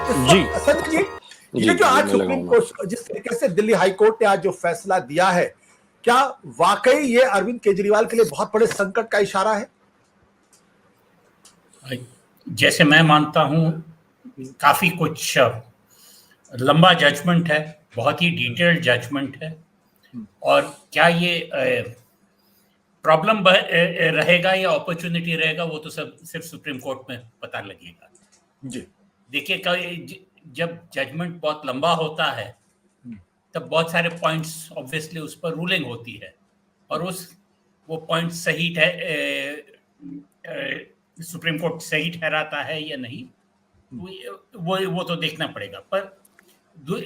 जी संजय जी, ये जो आज सुप्रीम कोर्ट जिस तरीके से दिल्ली हाई कोर्ट ने आज जो फैसला दिया है, क्या वाकई ये अरविंद केजरीवाल के लिए बहुत बड़े संकट का इशारा है? जैसे मैं मानता हूं, काफी कुछ लंबा जजमेंट है, बहुत ही डिटेल्ड जजमेंट है। और क्या ये प्रॉब्लम रहेगा या अपॉर्चुनिटी रहेगा, वो तो सब सिर्फ सुप्रीम कोर्ट में पता लगेगा। जी देखिए, जब जजमेंट बहुत लंबा होता है तब बहुत सारे पॉइंट्स ऑब्वियसली उस पर रूलिंग होती है, और वो पॉइंट सही सुप्रीम कोर्ट सही ठहराता है या नहीं, वो तो देखना पड़ेगा। पर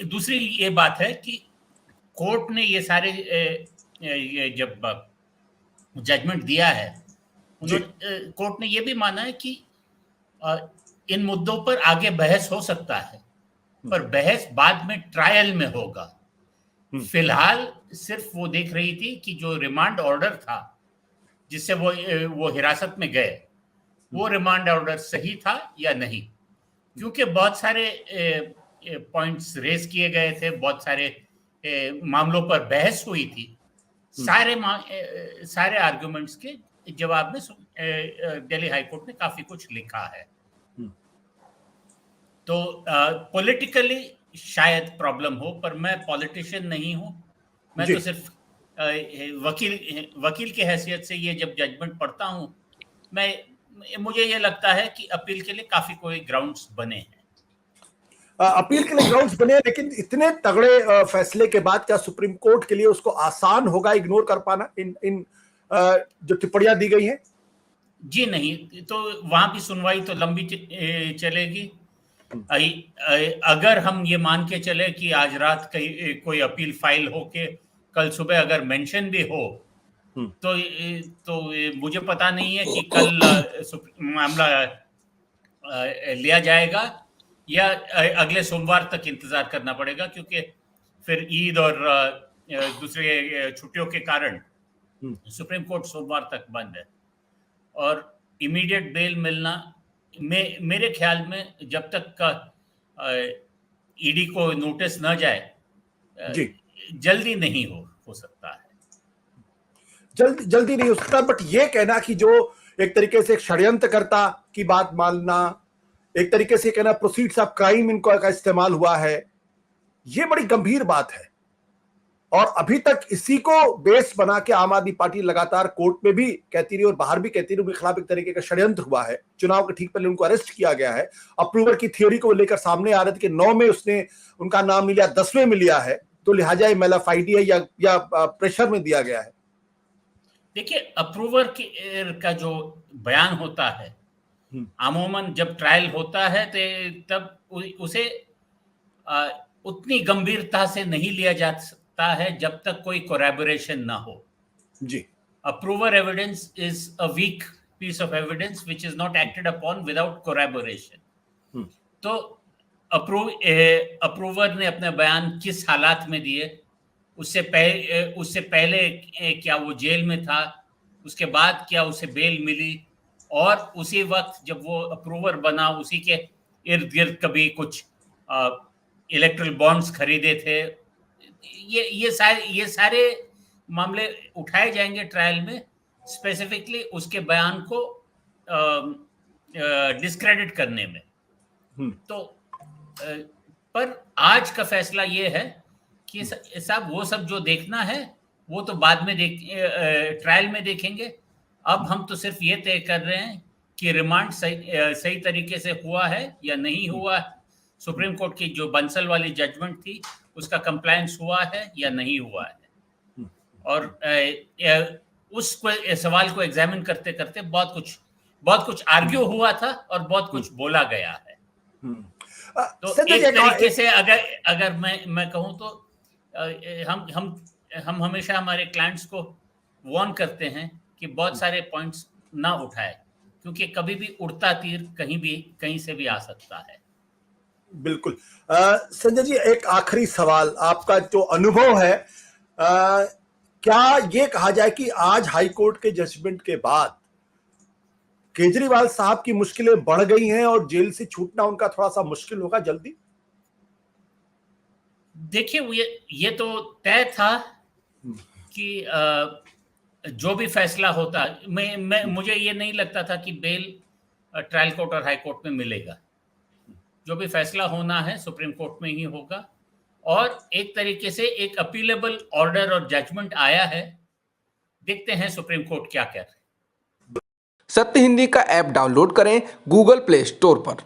दूसरी ये बात है कि कोर्ट ने ये सारे जब जजमेंट दिया है, कोर्ट ने ये भी माना है कि इन मुद्दों पर आगे बहस हो सकता है, पर बहस बाद में ट्रायल में होगा। फिलहाल सिर्फ वो देख रही थी कि जो रिमांड ऑर्डर था जिससे वो हिरासत में गए, वो रिमांड ऑर्डर सही था या नहीं, क्योंकि बहुत सारे पॉइंट्स रेज किए गए थे, बहुत सारे मामलों पर बहस हुई थी। सारे आर्गुमेंट्स के जवाब में दिल्ली हाई कोर्ट ने काफी कुछ लिखा है। तो पॉलिटिकली शायद प्रॉब्लम हो, पर मैं पॉलिटिशियन नहीं हूं। मैं तो सिर्फ वकील की हैसियत से ये जब जजमेंट पढ़ता हूं, मुझे ये लगता है कि अपील के लिए काफी कोई ग्राउंड्स बने हैं। अपील के लिए ग्राउंड्स बने, लेकिन इतने तगड़े फैसले के बाद क्या सुप्रीम कोर्ट के लिए उसको आसान होगा इग्नोर कर पाना इन जो टिप्पणियां दी गई हैं? जी नहीं, तो वहां भी सुनवाई तो लंबी चलेगी। अगर हम ये मान के चले कि आज रात कोई अपील फाइल हो के कल सुबह अगर मेंशन भी हो, तो मुझे पता नहीं है कि कल मामला लिया जाएगा या अगले सोमवार तक इंतजार करना पड़ेगा, क्योंकि फिर ईद और दूसरे छुट्टियों के कारण सुप्रीम कोर्ट सोमवार तक बंद है। और इमीडिएट बेल मिलना मेरे ख्याल में जब तक का ईडी को नोटिस न जाए जल्दी नहीं हो सकता है। जल्दी नहीं हो सकता, बट ये कहना कि जो एक तरीके से षड्यंत्रकर्ता की बात मानना, एक तरीके से कहना प्रोसीड्स ऑफ क्राइम इनको का इस्तेमाल हुआ है, ये बड़ी गंभीर बात है। और अभी तक इसी को बेस बना के आम आदमी पार्टी लगातार कोर्ट में भी कहती रही और बाहर भी कहती रही उनके खिलाफ एक तरीके का षड्यंत्र हुआ है। चुनाव के ठीक पहले उनको अरेस्ट किया गया है। अप्रूवर की थ्योरी को लेकर सामने आ रहे थे कि 9 में उसने उनका नाम नहीं लिया, 10वें में लिया है, तो लिहाजा मेलाफाइडी है या प्रेशर में दिया गया है। देखिए, अप्रूवर का जो बयान होता है अमूमन जब ट्रायल होता है तब उसे उतनी गंभीरता से नहीं लिया जा सकता है जब तक कोई कोलैबोरेशन ना हो। जी, approver evidence is a weak piece of evidence which is not acted upon without collaboration. तो अप्रूवर ने अपने बयान किस हालात में दिए, उससे पहले क्या वो जेल में था, उसके बाद क्या उसे बेल मिली, और उसी वक्त जब वो अप्रूवर बना उसी के इर्द गिर्द कभी कुछ इलेक्ट्रल बॉन्ड्स खरीदे थे। ये सारे मामले उठाए जाएंगे ट्रायल में, स्पेसिफिकली उसके बयान को डिस्क्रेडिट करने में। तो पर आज का फैसला ये है कि साहब वो सब जो देखना है वो तो बाद में ट्रायल में देखेंगे। अब हम तो सिर्फ ये तय कर रहे हैं कि रिमांड सही तरीके से हुआ है या नहीं हुआ। सुप्रीम कोर्ट की जो बंसल वाली जजमेंट थी उसका कंप्लायंस हुआ है या नहीं हुआ है। और उस सवाल को एग्जामिन करते करते बहुत कुछ आर्ग्यू हुआ था और बहुत कुछ बोला गया है। तो एक तरीके से अगर मैं कहूँ तो हम हमेशा हमारे क्लाइंट्स को वार्न करते हैं कि बहुत सारे पॉइंट्स ना उठाए, क्योंकि कभी भी उड़ता तीर कहीं से भी आ सकता है। बिल्कुल। संजय जी, एक आखिरी सवाल, आपका जो अनुभव है, क्या ये कहा जाए कि आज हाई कोर्ट के जजमेंट के बाद केजरीवाल साहब की मुश्किलें बढ़ गई हैं और जेल से छूटना उनका थोड़ा सा मुश्किल होगा जल्दी? देखिए, ये तो तय था कि जो भी फैसला होता, मुझे ये नहीं लगता था कि बेल ट्रायल कोर्ट और हाई कोर्ट में मिलेगा। जो भी फैसला होना है सुप्रीम कोर्ट में ही होगा, और एक तरीके से एक अपीलेबल ऑर्डर और जजमेंट आया है। देखते हैं सुप्रीम कोर्ट क्या कह रहे हैं। सत्य हिंदी का ऐप डाउनलोड करें गूगल प्ले स्टोर पर।